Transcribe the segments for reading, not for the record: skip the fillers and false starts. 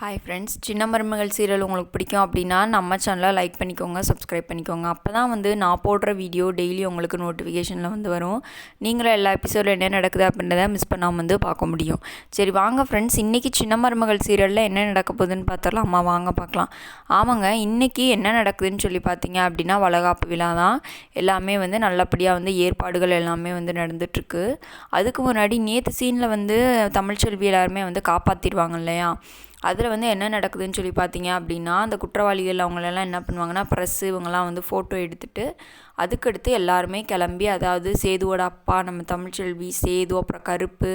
Hi friends, சின்ன மருமகள் serial உங்களுக்கு பிடிக்கும் அப்படின்னா நம்ம சேனலை லைக் பண்ணிக்கோங்க, சப்ஸ்கிரைப் பண்ணிக்கோங்க. அப்போ தான் நான் போடுற வீடியோ டெய்லி உங்களுக்கு நோட்டிஃபிகேஷனில் வரும். நீங்களும் எல்லா எபிசோடில் என்ன நடக்குது அப்படின்றத மிஸ் பண்ணாமல் பார்க்க முடியும். சரி வாங்க ஃப்ரெண்ட்ஸ், இன்றைக்கி சின்ன மருமகள் சீரியலில் என்ன நடக்க போகுதுன்னு பார்த்துடலாமா? வாங்க பார்க்கலாம். ஆமாங்க, இன்றைக்கி என்ன நடக்குதுன்னு சொல்லி பார்த்தீங்க அப்படின்னா வளைகாப்பு விழா தான். எல்லாமே நல்லபடியாக ஏற்பாடுகள் எல்லாமே நடந்துகிட்ருக்கு. அதுக்கு முன்னாடி நேற்று சீனில் தமிழ்ச்செல்வி எல்லாருமே காப்பாற்றிடுவாங்க இல்லையா? அதில் என்ன நடக்குதுன்னு சொல்லி பார்த்தீங்க அப்படின்னா, அந்த குற்றவாளிகள் அவங்களெல்லாம் என்ன பண்ணுவாங்கன்னா, ப்ரெஸ்ஸு இவங்கெல்லாம் ஃபோட்டோ எடுத்துகிட்டு அதுக்கடுத்து எல்லாருமே கிளம்பி, அதாவது சேதுவோட அப்பா, நம்ம தமிழ்ச்செல்வி, சேது, அப்புறம் கருப்பு,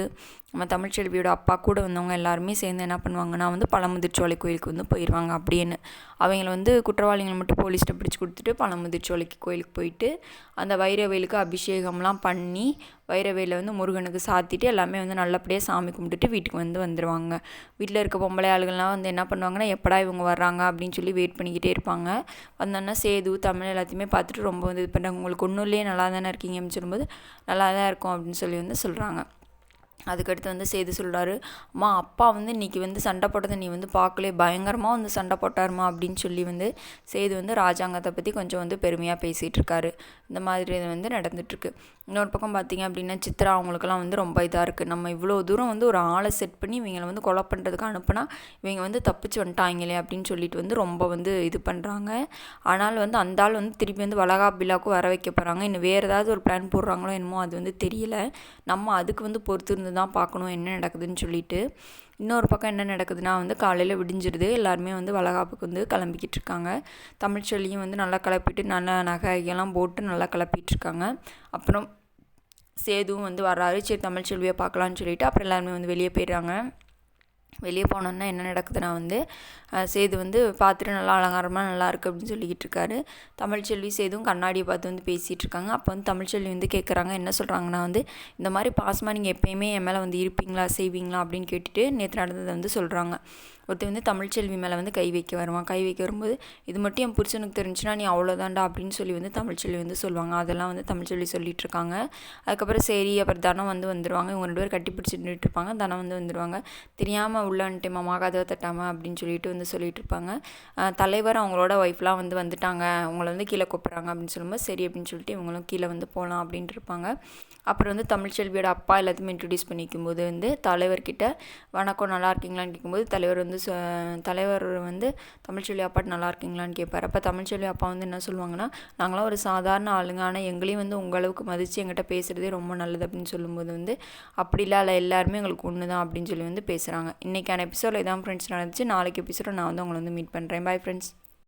நம்ம தமிழ்ச்செல்வியோட அப்பா கூட வந்தவங்க எல்லாருமே சேர்ந்து என்ன பண்ணுவாங்கன்னா பழமுதிர்ச்சோலை கோயிலுக்கு போயிடுவாங்க. அப்படின்னு அவங்கள குற்றவாளிகளை மட்டும் போலீஸ்கிட்ட பிடிச்சி கொடுத்துட்டு பழமுதிர்ச்சோலைக்கு கோயிலுக்கு போயிட்டு அந்த வைரவேலுக்கு அபிஷேகம்லாம் பண்ணி வைரவேலை முருகனுக்கு சாத்திட்டு எல்லாமே நல்லபடியாக சாமி கும்பிட்டுட்டு வீட்டுக்கு வந்துடுவாங்க. வீட்டில் இருக்க பொம்பளை ஆளுகள்லாம் என்ன பண்ணுவாங்கன்னா, எப்படா இவங்க வர்றாங்க அப்படின்னு சொல்லி வெயிட் பண்ணிக்கிட்டே இருப்பாங்க. வந்தோன்னா சேது தமிழ் எல்லாத்தையுமே பார்த்துட்டு ரொம்ப இது பண்ணுறாங்க. உங்களுக்கு ஒன்றும் இல்லையே, நல்லா தானே இருக்கீங்க அப்படின்னு சொல்லும்போது நல்லா தான் இருக்கும் அப்படின்னு சொல்லி சொல்கிறாங்க. அதுக்கடுத்து சேது சொல்கிறாரு, அம்மா அப்பா இன்றைக்கி சண்டை போட்டதை நீ பார்க்கலே, பயங்கரமாக சண்டை போட்டாருமா அப்படின்னு சொல்லி சேது ராஜாங்கத்தை பற்றி கொஞ்சம் பெருமையாக பேசிகிட்டு இருக்காரு. இந்த மாதிரி நடந்துகிட்ருக்கு. இன்னொரு பக்கம் பார்த்திங்க அப்படின்னா சித்ரா அவங்களுக்கெல்லாம் ரொம்ப இதாக இருக்குது. நம்ம இவ்வளோ தூரம் ஒரு ஆளை செட் பண்ணி இவங்களை கொலை பண்ணுறதுக்கு அனுப்புனா இவங்க தப்பிச்சு வந்துட்டாங்களே அப்படின்னு சொல்லிட்டு ரொம்ப இது பண்ணுறாங்க. ஆனால் அந்த ஆள் திருப்பி வளகாப்பு விழாவுக்கு வர வைக்க போகிறாங்க. இன்னும் வேறு ஏதாவது ஒரு பிளான் போடுறாங்களோ என்னமோ அது தெரியல. நம்ம அதுக்கு பொறுத்து தான் பார்க்கணும் என்ன நடக்குதுன்னு சொல்லிட்டு. இன்னொரு பக்கம் என்ன நடக்குதுன்னா காலையில் விடிஞ்சிருது. எல்லாருமே வளைகாப்புக்கு கிளம்பிக்கிட்டு இருக்காங்க. தமிழ்ச்சொல்லியும் நல்லா கிளப்பிட்டு நல்ல நகையெல்லாம் போட்டு நல்லா கிளப்பிட்டு இருக்காங்க. அப்புறம் சேதுவும் வர்றாரு. சரி தமிழ்ச்செல்வியை பார்க்கலான்னு சொல்லிட்டு அப்புறம் எல்லாருமே வெளியே போயிடுறாங்க. வெளியே போனோன்னா என்ன நடக்குதுன்னா சேது பார்த்துட்டு நல்லா அலங்காரமாக நல்லா இருக்குது அப்படின்னு சொல்லிக்கிட்டு இருக்காரு. தமிழ்ச்செல்வி சேதுவும் கண்ணாடியை பார்த்து பேசிகிட்டு இருக்காங்க. அப்போ தமிழ்ச்செல்வி கேட்குறாங்க, என்ன சொல்கிறாங்கன்னா இந்த மாதிரி பாசமாக நீங்கள் எப்போயுமே என் மேலே இருப்பீங்களா, செய்வீங்களா அப்படின்னு கேட்டுட்டு நேற்று நடந்ததை சொல்கிறாங்க. ஒருத்தர் தமிழ்ச்செல்வி மேலே கை வைக்க வருவான். கை வைக்க வரும்போது இது மட்டும் என் புருஷனுக்கு தெரிஞ்சுன்னா நீ அவ்வளோதாண்டா அப்படின்னு சொல்லி தமிழ்ச்செல்வி சொல்லுவாங்க. அதெல்லாம் தமிழ்ச்செல்வி சொல்லிகிட்டு இருக்காங்க. அதுக்கப்புறம் சரி, அப்புறம் தனம் வந்துடுவாங்க. இவங்க 2 பேர் கட்டி பிடிச்சிட்டு இருப்பாங்க. தனம் வந்துடுவாங்க. தெரியாமல் உள்ளன்ட்டு மாமா கதவை தட்டாமல் அப்படின்னு சொல்லிட்டு சொல்லிகிட்டு இருப்பாங்க. தலைவர் அவங்களோட ஒய்ஃப்லாம் வந்துட்டாங்க, அவங்கள கீழே கூப்பிட்றாங்க அப்படின்னு சொல்லும்போது சரி அப்படின்னு சொல்லிட்டு இவங்களும் கீழே போகலாம் அப்படின்ட்டு இருப்பாங்க. அப்புறம் தமிழ்ச்செல்வியோட அப்பா எல்லாத்தையுமே இன்ட்ரடியூஸ் பண்ணிக்கும்போது தலைவர்கிட்ட வணக்கம் நல்லா இருக்கீங்களான்னு கேட்கும்போது தலைவர் தலைவர் தமிழ்ச்செல்வி அப்பாட்டு நல்லா இருக்கீங்களான்னு கேட்பார். அப்போ தமிழ்ச்செல்வி அப்பா என்ன சொல்லுவாங்கன்னா, நாங்களாம் ஒரு சாதாரண ஆளுங்க, ஆனால் எங்களையும் உங்களவுக்கு மதித்து எங்கிட்ட பேசுகிறதே ரொம்ப நல்லது அப்படின்னு சொல்லும்போது அப்படிலாம் இல்லை, எல்லாருமே எங்களுக்கு ஒன்று தான் அப்படின்னு சொல்லி பேசுகிறாங்க. இன்றைக்கான எபிசோடில் இதான் ஃப்ரெண்ட்ஸ் நடந்துச்சு. நாளைக்கு எபிசோட நான் உங்களை மீட் பண்ணுறேன். Bye friends.